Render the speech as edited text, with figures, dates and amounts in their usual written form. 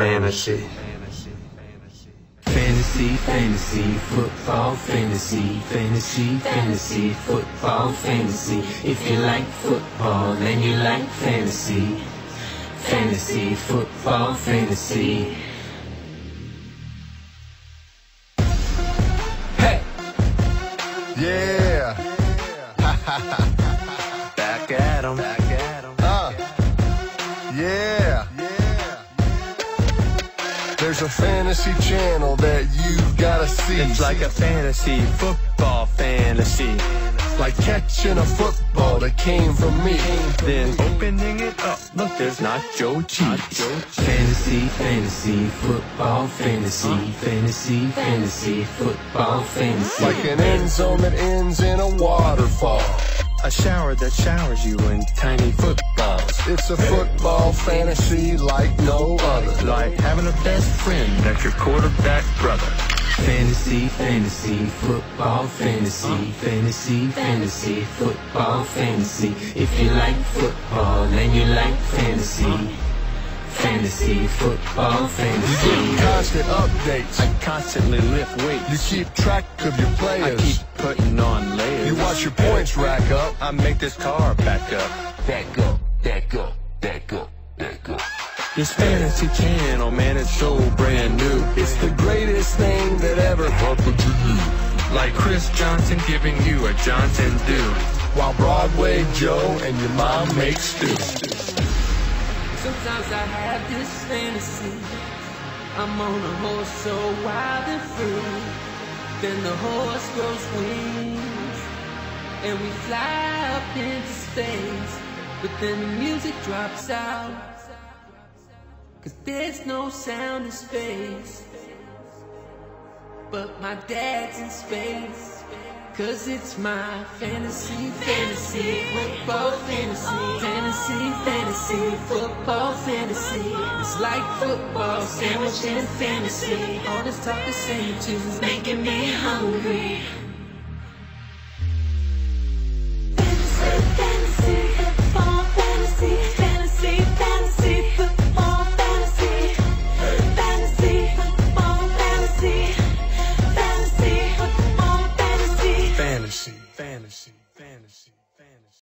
fantasy. Fantasy, fantasy, football, fantasy, fantasy, fantasy, football, fantasy. If you like football and you like fantasy, fantasy, football, fantasy. Hey! Yeah! Back at 'em. Yeah! There's a fantasy channel that you've gotta see. It's like a fantasy, football fantasy. Like catching a football that came from me. Then opening it up, look, there's Nacho Cheese. Fantasy, fantasy, football, fantasy, fantasy, fantasy, football, fantasy. Like an end zone that ends in a waterfall. A shower that showers you in tiny footballs. It's a football fantasy like no other. Like having a best friend that's your quarterback brother. Fantasy, fantasy, football, fantasy, fantasy, fantasy, football, fantasy. If you like football and you like fantasy, fantasy, football, fantasy. You get constant updates. I constantly lift weights. You keep track of your I players. keep putting on layers. You watch your points rack up. I make this car back up. Back up, back up, back up, back up. This fantasy channel, man, it's so brand new. It's the greatest thing that ever happened to you. Like Chris Johnson giving you a Johnson do. While Broadway Joe and your mom make stew. Sometimes I have this fantasy, I'm on a horse so wild and free. Then the horse grows wings, and we fly up into space. But then the music drops out, 'cause there's no sound in space. But my dad's in space, 'cause it's my fantasy, fantasy, football fantasy, fantasy, fantasy, football fantasy. It's like football sandwich and fantasy. All this talk is saying to making me hungry.